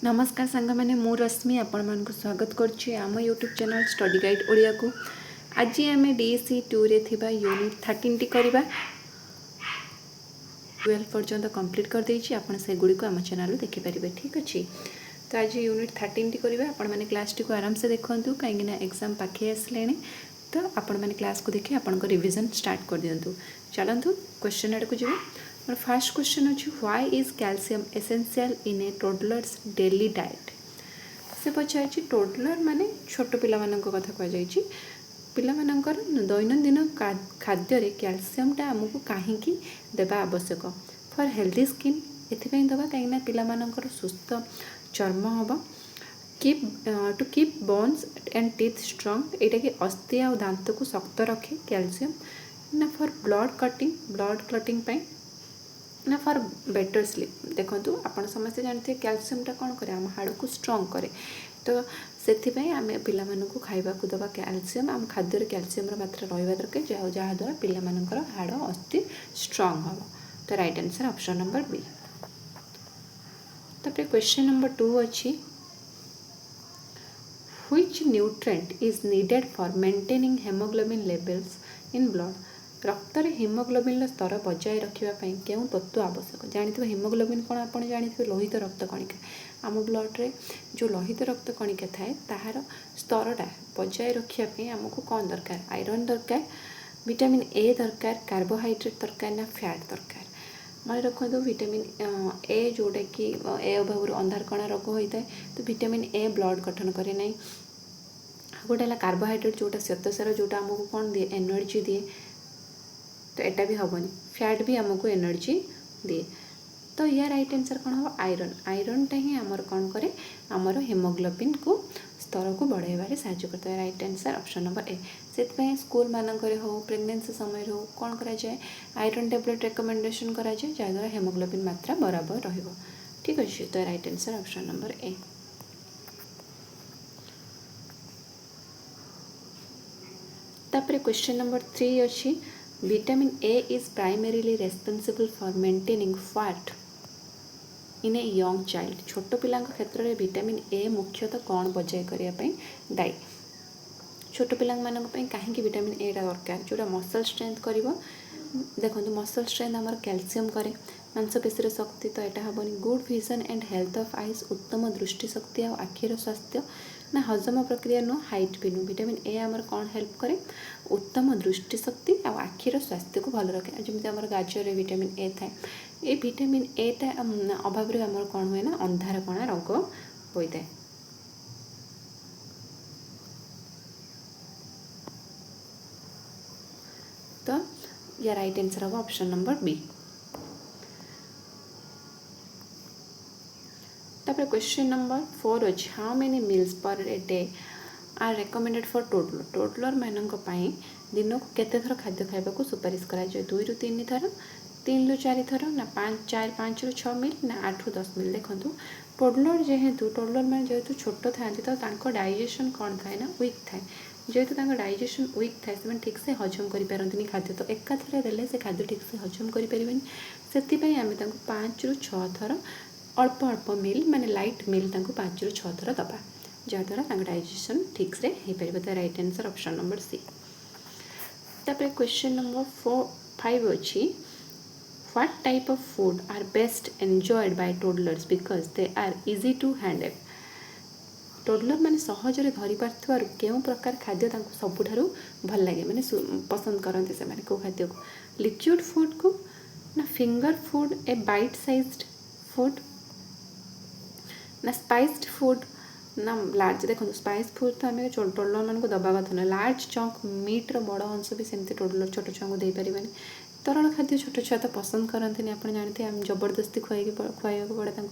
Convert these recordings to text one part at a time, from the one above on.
नमस्कार सांग मैंने मु रश्मि आपण मानक स्वागत करुच्ची आम YouTube channel study guide Odia को। आज आम डीसी 2 रे थिबा यूनिट 13 टी करबा 12 पर्यंत कंप्लीट कर देछि। आपण से गुडी को आम चैनल देखि परिबे। ठीक अछि, तो आज यूनिट 13 टी करबा। आपण माने क्लास टी को आराम से देखंतु काहेकि ना एग्जाम पाखे आसलेनी, तो आपण माने क्लास को देखि आपण को रिवीजन स्टार्ट कर दियंतु। चलंतु क्वेश्चन आड़ को जिवे। और फर्स्ट क्वेश्चन अछि, why is calcium essential in A toddlers daily diet. से पचार टोडलर माने छोट पिला मानक कथा कह जाइछि। पिला मानकर दैनंदिन खाद्य रे कैल्शियमटा आमको कहीं देवा आवश्यक फॉर हेल्दी स्किन। एथिपाई दबा कहीं पिला मानकर सुस्थ चर्म हम keep to keep bones and teeth strong. एटा कि अस्थि आ दांत को शक्त रखे कैल्शियम ना फॉर ब्लड क्लटिंग पाई ना फॉर बेटर स्लीप। देखो आपण समस्ते जानते कैल्शियमटा कौन करे आम हाड़ को स्ट्रंग करे। तो से आम पिला मानक खाइबा को दबा कैल्शियम आम खाद्य कैल्शियम मात्रा रहा दरकार जहाँद्वारा पिला मानकर हाड़ अस्थि स्ट्रंग हम। तो right answer option number B. तापर क्वेश्चन नंबर 2 अच्छी, which nutrient is needed for maintaining haemoglobin levels in blood. रक्त में हिमोग्लोबिन स्तर बजाय रखापी क्यों तत्व आवश्यक। जानते हिमोग्लोबिन कौन आप जानते लोहित रक्त कणिका। आम ब्लड रे जो लोहित रक्त कणिका थाए ताहार स्तरटा बजाय रखापी आमको कौन दरकार, आयरन दरकार, विटामिन ए दरकार, कार्बोहाइड्रेट दरकार ना फैट दरकार। मन रखु विटामिन ए जोटा कि ए अभाव अंधार कणा रोग होता है, तो विटामिन ए ब्लड गठन करे ना। गोटे कार्बोहाइड्रेट जोटा श्वेतसार जोटा आमको कौन दिए, एनर्जी दिए, तो एटा भी हेनी। फैट भी आमको एनर्जी दिए। तो या राइट आंसर कौन हम, आयरन। आयरनटा ही आमर कौन करे, आमर हेमोग्लोबिन को स्तर को बढ़ाइबारे साहाय्य करता है। Right answer option number A. से स्कूल मानक हो प्रेगनेंसी समय हो कौन करा जाए, आयरन टैबलेट रेकमेंडेशन करा जाए जहाँद्वारा हेमोग्लोबिन मात्रा बराबर रहिबो। ठीक अच्छे, तो right answer option number A. तापर क्वेश्चन नंबर 3 अच्छी, vitamin A is primarily responsible for maintaining fat in a young child. छोट पिला क्षेत्र में विटामिन ए मुख्यतः कौन बजाय करने दायी। छोट पिला कहीं विटामिन ए दरकार जोटा मसल स्ट्रेंथ कर। देखो मसल स्ट्रेंथ आमर कैल्शियम करे, मांसपेशी शक्ति, तो यहाँ हेनी। Good vision and health of eyes, उत्तम दृष्टि शक्ति और आखिर स्वास्थ्य ना हजम प्रक्रिया नुह, हाइट भी नुह। विटामिन ए आमर कौन हेल्प करे, उत्तम दृष्टि शक्ति और आखिर स्वास्थ्य को भल रखे। जमी आम गाजर विटामिन ए थाए, ये विटामिन एटा अभाव आमर कौन हुए ना, अंधार कणा रोग होता है। तो या राइट आंसर हम ऑप्शन नंबर बी। तापर क्वेश्चन नंबर 4 अच्छे, how many meals per a day are recommended for toddler. Toddler मानक दिन को केते थर खाद्य खाइबा को सुपारिश करा जाए। 2 ରୁ 3 थर, 3 ରୁ 4 थर ना 5 ରୁ 6 मिल ना 8 ରୁ 10 मिल। देखो टोडलर जेहेतु टोडलर मैंने जेहेतु छोट था तो डाइजेशन कौन थाए ना, वीक थाए। जेहेतु डाइजेशन वीक थाए से ठीक से हजम करें खाद्य, तो एकाथरे देले से खाद्य ठीक से हजम करें। से आम 5 ରୁ 6 थर अल्प अल्प मिल माने लाइट मिल 5 ରୁ 6 थर दबा जहाँद्वारा डाइजेशन ठीक से हो पार। तो right answer option number C. तापर क्वेश्चन नंबर 5 अच्छी, what type of food are best enjoyed by toddlers because they are easy to handle. Toddler मैंने सहजरे धरी पार क्यों प्रकार खाद्य सबुठारु भल लगे, मैंने पसंद करते से मैंने कौ खाद्य को, लिक्विड फूड को ना फिंगर फूड, ए बाइट साइज्ड फूड ना स्पाइस्ड फूड ना लार्ज। देखो स्पाइस फूड तो आम टोडलर मान को दबा कथा ना, लार्ज चंक मीट्र बड़ अंश भी सेमती टोडलर छोट छुआ को देपारे। तरल खाद्य छोट छुआ तो पसंद करते आप जानते आम जबरदस्ती खुआइबा पड़े।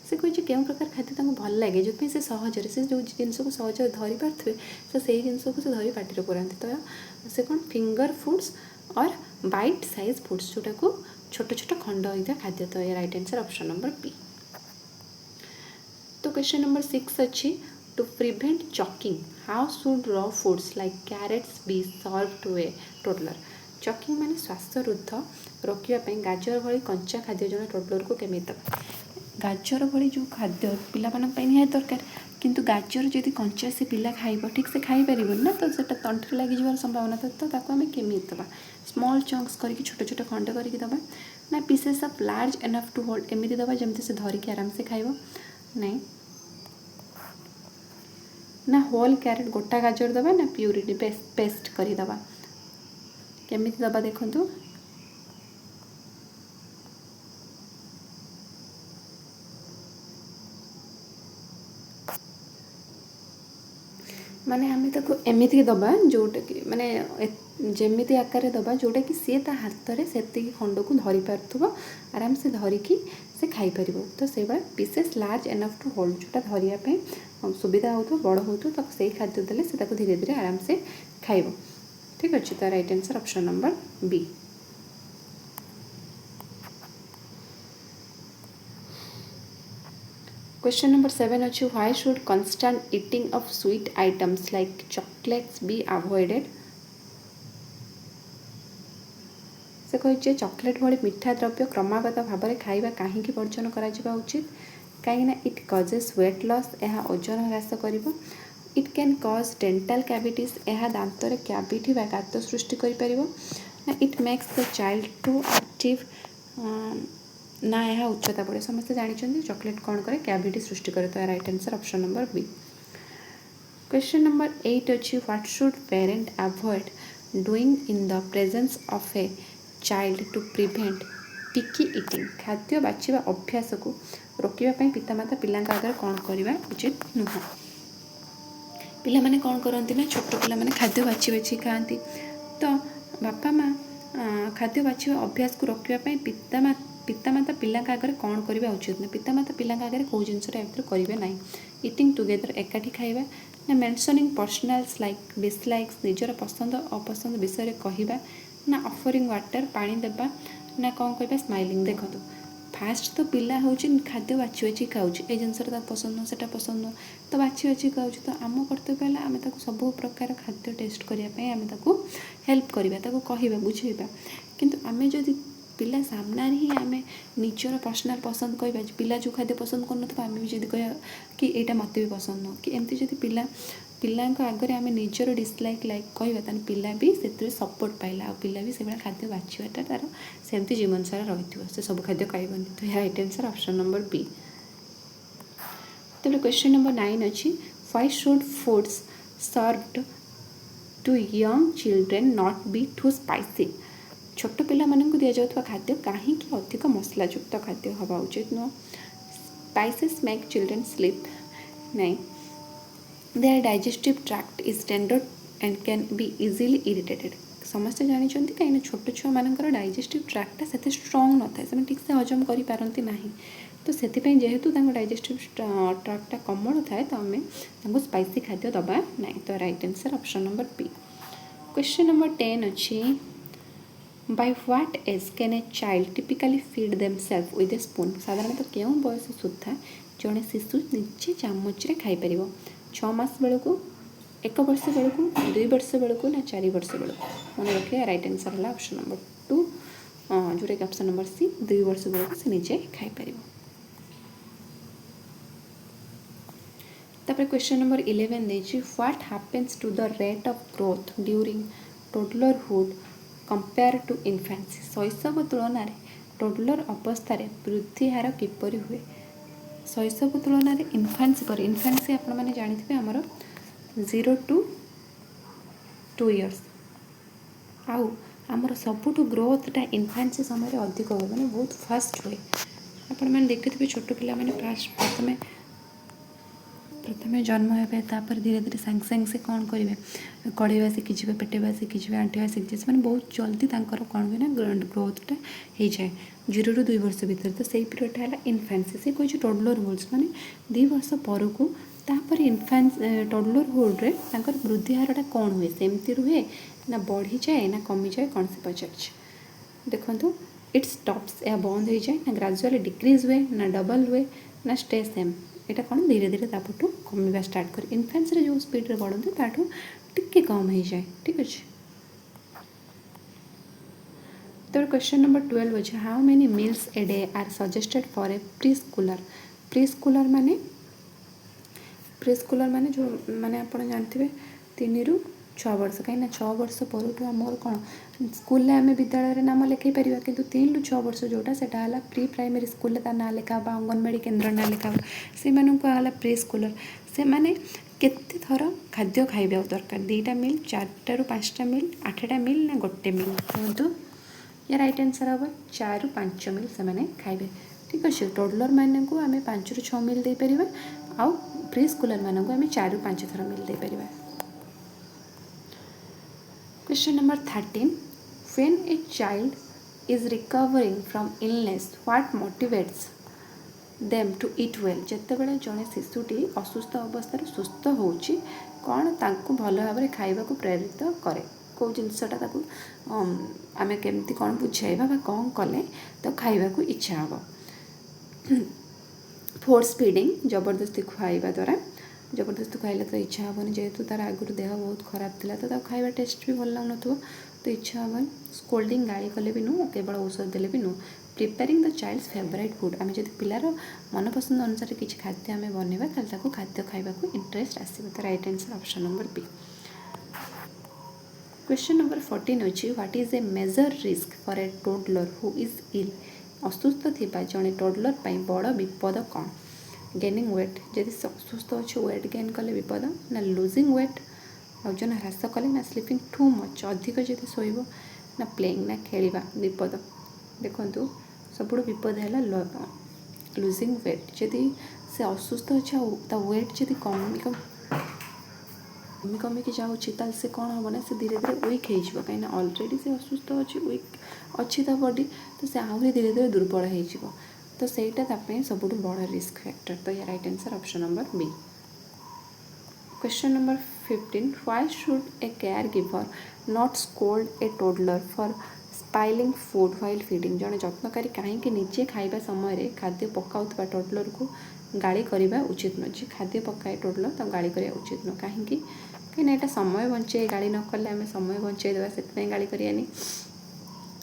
से कही क्यों प्रकार खाद्य भल लगे जो से सहजरे से जो जिनस को सहजरे धरी पारे तो से जिनस को से धरी पार्टी पुराती। तो से कौन फिंगर फूड्स और बाइट साइज फूड्स जोटा को छोट छोट खंड होता खाद्य। तो ये right answer option number B. तो क्वेश्चन नंबर 6 अच्छी, to prevent choking how should raw foods like carrots be served to a toddler. Choking माने श्वासरुद्ध रोकने गाजर भली कंचा खाद्य जो टोडलर को केमी दबा। गाजर भली जो खाद्य पिलामानक निहाती दरकार किंतु गाजर जदि कंचा से पिला खाइब ठीक से खाई पारिबनि ना तो सेटा तंठिरे लागि जिवार संभावना तो ताको आमे केमिति दबा स्मॉल चंक्स करके छोटे छोटे खंड करके दबा ना pieces of large enough to hold एमिति दबा जेमति से धरिके आराम से खाइब नहीं ना होल कैरेट गोटा गाजर दबा ना प्यूरिटी पेस्ट करी दबा केमिति दबा देखंतु माने आम ताको एमिति दबा जोटा कि माने जेमिति आकार दबा जोटा कि सी ता हाथ में से खंड को धरी पार्थुब आराम से धरिकी से खाई पार तो से pieces large enough to hold जोटा धरियापी सुविधा हो बड़ हो तो से खाद्य देले से धीरे धीरे आराम से खाइब ठीक अच्छे तो right answer option number B. Question number 7 अच्छे why should constant eating of sweet items like chocolates be avoided? से कहे चॉकलेट भली मीठा द्रव्य क्रमागत भाव में खाइबा कहीं वर्जन करा उचित कहीं इट कजेस वेट लॉस यह ओजन ह्रास कर it can cause dental cavities यह दांत कैविटी बा गात सृष्टि कर it makes the child to active ना यह उच्चता बढ़े समस्त जानते चॉकलेट कौन करे कैविटी सृष्टि करे तो right answer option number B. Question number 8 अच्छी what should parent avoid doing in the presence of a child to prevent picky eating खाद्य बाछिबा अभ्यास को रोकवाई पितामाता पिला आगे कौन करवा उचित नुह पिला माने कौन करती ना छोट पिला माने खाद्य बाछी बाछी खाती तो बापा माँ खाद्य बाछिबा अभ्यास को रोकवाई पितामाता पिला आगे कौन करवा उचित ना पितामाता पिला आगे कौ जिनसा करेंगे ना इटिंग टुगेदर एकाठी खाइबा ना मेंशनिंग पर्सनाल्स लाइक डिसलाइक्स निजर पसंद अपसंद विषय कहवा ना ऑफरिंग वाटर पानी देबा ना कौन कहबा स्माइलिंग देखो फास्ट तो पिला हूँ खाद्य बाछी बाछी खाऊँ ये जिनसा पसंद से पसंद तो बाछी बाछी खाऊँ तो आम कर्तव्य है आम सब प्रकार खाद्य टेस्ट करने आम हेल्प करवा कहवा बुझेबा किंतु आम जदि पिला सामना ही आम निजर पर्सनाल पसंद कहवा पिला जो खाद्य पसंद कर आम भी जब कह कि यहाँ मत भी पसंद न कि एमती जब पिला आगे आम निजर डिसलाइक लाइक कहवा पिला भी से सपोर्ट पाइला आ पिला भी से खाद्य बाछवाटा तार सेमती जीवन सारा रही से सब खाद्य खाइबनी तो यह right answer option number B. तब क्वेश्चन नंबर 9 अच्छी why should foods served to young children not be too spicy छोट पिला मानक दि जाउथवा खाद्य कहीं अधिक मसलायुक्त खाद्य हवा उचित नुह स्पाइसेस मेक चिल्ड्रेन स्लीप नहीं their digestive tract is tender and can be easily irritated समस्ते जानते कहीं छोट छुआ मानकर डाइजेस्टिव ट्रैक्टा से स्ट्रंग न था से ठीक से हजम करपारती ना तो से जेहेतु डाइजेस्टिव ट्रैक्टा कोमल थाए तो आम स्पाइसी खाद्य दबा ना तो right answer option number B. Question number 10 अच्छी by what age can a child typically feed themselves with a spoon साधारणतः क्यों बयस सुधा जड़े शिशु निजे चामच रे खाई परिबो 6 मास बेलू 1 वर्ष बेलू 2 वर्ष बेलू ना 4 वर्ष बेलू मन रखिए राइट आंसर है ऑप्शन नंबर 2 जोटा कि ऑप्शन नंबर सी 2 वर्ष बेलू से निजे खाई परिबो। तापर क्वेश्चन नंबर 11 देछि what happens to the rate of growth during toddlerhood compare to infancy शैशव तुलन में टोडलर अवस्था वृद्धि हार किपर हुए शैशव तुलन में इन्फेंसी पर इन्फेंसी आपण मैंने जानते आमर 0 to 2 years आउ आमर सबुठ ग्रोथटा इन्फेंसी समय अधिक हुए मैंने बहुत फास्ट हुए आपण मैंने देखते छोट पिला मैंने प्रथमे जन्म होपर धीरे धीरे सांगे सांगे से कौन करेंगे कड़ेवा शिखिजे पेटेवा शिखिजे आंटेवा शिखिजे मैंने बहुत जल्दी कौन हुए ना ग्रोथटा हो जाए 0 to 2 वर्ष भितर तो सही पीरियड है इन्फेंसी से कहे टोडलर हुड्स मैंने 2 वर्ष पर को टोडलर हुड्रे वृद्धि हारटा कौन हुए सेमती रुहे ना बढ़ी जाए ना कमी जाए कौन से पचार देखो इट स्टॉप्स या बंद हो जाए ना ग्रेजुअली डिक्रीज हुए ना डबल हुए ना स्टे सेम यहाँ कौन धीरे धीरे तापटू कमिवा स्टार्ट कर इन्फेंसी जो स्पीड रे बढ़ते ताठू टिके कम हो जाए ठीक अच्छे। तो क्वेश्चन नंबर 12 अच्छे how many meals a day are suggested for a preschooler माने जो माने आप जानते 3 ରୁ 6 वर्ष कहीं 6 वर्ष पर आमर कौन स्कूल आम विद्यालय नाम लिखई पार कि 3 ରୁ 6 वर्ष जोटा से प्री प्राइमरी स्कूल ना लिखा अंगनवाड़ी केन्द्र ना लिखा से प्री स्कूलर से मैंने केते थर खाद्य खाइबा दरकार 2टा मिल 4टा ରୁ 5टा मिल 8टा मिल ना गोटे मिल कहतु या राइट आंसर हम 4 ରୁ 5 मिल से खाइबे ठीक अच्छे टोडलर मान को आम 5 ରୁ 6 मिल दे पार आउ प्री स्कूलर मान को आम 4 ରୁ 5 थर मिल दे पार question number 13 when a child is recovering from illness what motivates them to eat well जिते बड़े जड़े शिशुटी असुस्थ अवस्था सुस्थ होची कौन तांको भल भाव खाइबा को प्रेरित करे कौ जिनसटा आम केमती कौन बुझाइबा कौन कले तो खाइबा को इच्छा हम फोर्स फीडिंग जबरदस्ती खुआइबा द्वारा जबरदस्ती खुआइले तो इच्छा हेनी जेहेतु तार आगुरी देह बहुत खराब थिला तो खाइबा टेस्ट भी भल लगन तो इच्छा हेनी स्कोल्डिंग गाड़ी कले भी नु केवल औषध देले भी नु preparing the child's favourite food आम जब पिलार मनपसंद अनुसार किसी खाद्य आम बनवा ताल खाद्य खाइबा को इंटरेस्ट आसो तो right answer option number B question number 14 अच्छी what is a major risk for a toddler who is ill असुस्थ थिबा जड़े टोडलर बड़ विपद कौन गेनिंग वेट जदि असुस्थ अच्छे वेट गेन कले विपद ना लुजिंग वेट ओजन ह्रास कले ना स्लीपिंग टू मच अधिक जदि शोब ना प्लेइंग ना खेलवा विपद देखु सब विपद है लुजिंग वेट जदि से असुस्थ अच्छे वेट जदि कमी कमिकी जाऊँगी से कौन हम ना से धीरे धीरे वीक हो कहीं अलरेडी से असुस्थ अच्छी वीक अच्छी बॉडी तो से आहरी धीरे धीरे दुर्बल हो तो सहीटा सब बड़ रिस्क फैक्टर तो ये right answer option number B question number 15 why should a caregiver not scold a toddler for spilling food while feeding जड़े जत्नकारी कहीं निजे खाइबा समय खाद्य पकाउथबा टोडलर को गाड़ी करवा उचित नुह जी खाद्य पकाए टोडलर तो गाड़ी करवा उचित नुह कहीं यहाँ समय बचे गाड़ी न कले आम समय बचे देवा से गाड़ी करानी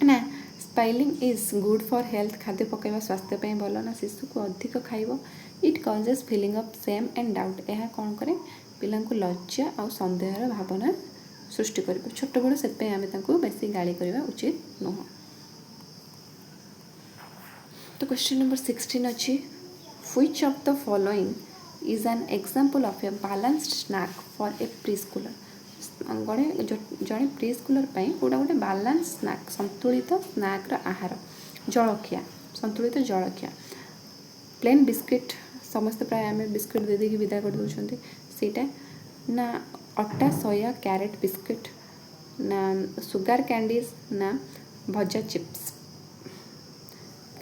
ना spoiling is good for health खाद्य पकाइबा स्वास्थ्य पे भल ना शिशु को अधिक खाइब it causes feeling of shame and doubt यह कौन करे पिला लज्जा और सन्देहर भावना सृष्टि कर छोट बड़ से आम बेसी गाड़ी करवा उचित नुह तो क्वेश्चन नंबर 16 अच्छी which of the following is an example of a balanced snack for a preschooler जड़े प्री स्कूलर गोटे गोटे बैलेंस स्नैक संतुलित स्नैक आहार जलखिया संतुलित जलखिया प्लेन बिस्किट समस्त प्राय आम बिस्किट दे देकी विदा कर दौरान सीटा ना अटा सोया कैरेट बिस्किट ना सुगार कैंडीज ना भजा चिप्स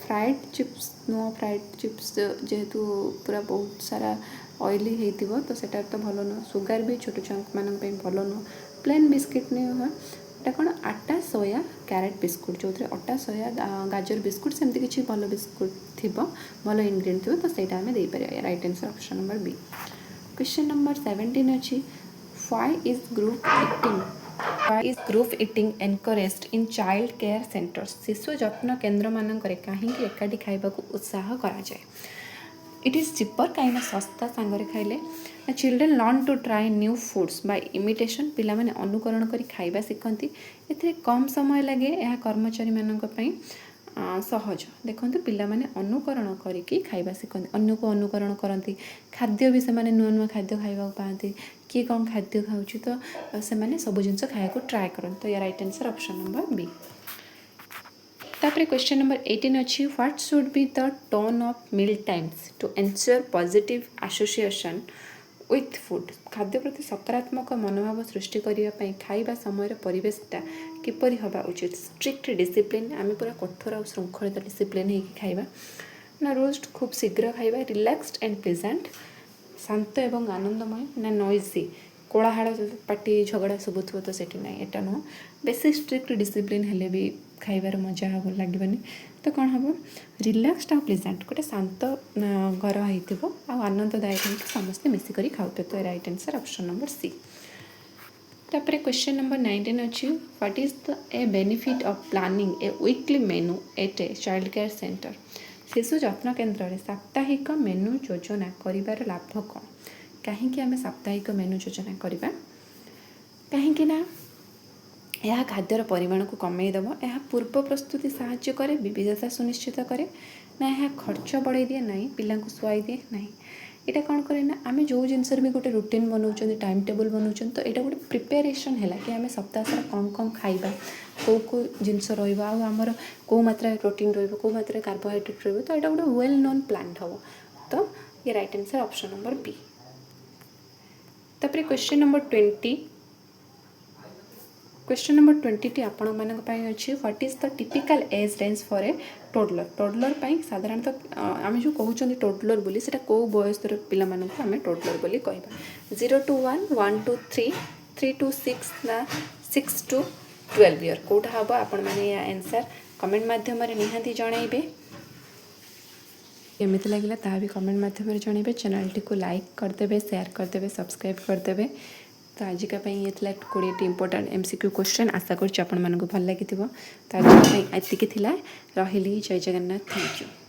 फ्राइड चिप्स नुह फ्राइड चिप्स जेहेतु पूरा बहुत सारा ऑयली होती तो सेटा तो भल नुह सुगार भी छोट छुआ मान भल नुह प्लेन बिस्किट नुह एटा कौन आटा सोया कैरेट बिस्कुट जो अटा सोया गाजर बिस्कुट सेमती किसी भल बिस्कुट थी भल इनग्रेडिएंट थी तो सहीटा आम दे पार right answer option number B question number 17 अच्छी why is group eating encouraged in child care centres शिशु जत्न केन्द्र मानक कहीं एकाठी खाइबा को उत्साह करा जाए इट इज चिपर कहीं सस्ता सांगरे खाइले children learn to try new foods by imitation पिला माने अनुकरण करी खाइबा शिखती एथिरे कम समय लगे यह कर्मचारी मानक पई सहज देखते पिला माने अनुकरण करिकी खाइबा शिखती अन्य को अनुकरण करती खाद्य भी से नुआ नुआ खाद्य खाइबा पाती किए कौन खाद्य खाऊँ तो से सब जिनस खाया ट्राए करते तो या right answer option number B तापर क्वेश्चन नंबर 18 अच्छी what should be the tone of meal times to ensure positive association with food खाद्य प्रति सकारात्मक मनोभाव सृष्टि करने खाइबा समय परिवेशटा किपरि हवा उचित स्ट्रिक्ट डिसिप्लिन आम पूरा कठोर और श्रृंखलित डिसिप्लिन होगी खाइबा ना रोस्ट खूब शीघ्र खाइबा रिलैक्सड एंड प्लेजेंट शांत एवं आनंदमय ना नॉइजी कोलाहल पार्टी झगड़ा शुभुव तो सेठी ना एटा नुह बेसी स्ट्रिक्ट डिसिप्लिन हेले भी खाइबार मजा लगनी तो कौन हम रिलैक्सड और प्लेजेंट गोटे शांत घर होनंददायक समस्ते मिसिक खाऊ तो right answer option number C तापर क्वेश्चन नंबर 19 अच्छी what is the a benefit of planning a weekly menu at a child care centre. शिशु जत्न केन्द्र में साप्ताहिक मेनू योजना कर लाभ कौन। कहीं आम साप्ताहिक मेनू योजना करवा कहीं यह खाद्यर परिमाण को कमेदेव। यह पूर्व प्रस्तुति साहाय्य करे, विविधता सुनिश्चित करे ना, यह खर्च बढ़ाई दिए ना, पिला शुआई दिए ना। यहाँ कौन करे ना, आम जो जिनस भी गोटे रुटीन बनाऊँ, टाइम टेबल बनाऊँ, तो यहाँ गोटे प्रिपेरेसन है कि आम सप्ताह सारा कौन कौन खाइबा, कौ जिनस रमर कौ मात्रा प्रोटीन रो मात्रा कार्बोहाइड्रेट रो, तो यहाँ गोटे वेल नोन प्लान हम। तो ये right answer option number B. तापर क्वेश्चन नंबर 20 क्वेश्चन नंबर 20 आपण मानी अच्छे what is the typical age range for a toddler. Toddler साधारणतः आम जो कहते टोडलर बोली से कौ बयसर पिला आम टोडलर बोली कहवा। 0 to 1, 1 to 3, 3 to 6 ना 6 to 12 ईयर कौटा हम आपण मैंने आंसर कमेंट मध्यम निहाती जनइबे। केमिति लगिला ता भी कमेंट मध्यम जनइबे। चैनल टी को लाइक करदेवे, शेयर करदेवे, सब्सक्राइब करदेवे। तो आजिका ये 20 इंपोर्टेंट MCQ क्वेश्चन आशा करूँ भल लगी। तो आज एतिकी रही। जय जगन्नाथ, थैंक यू।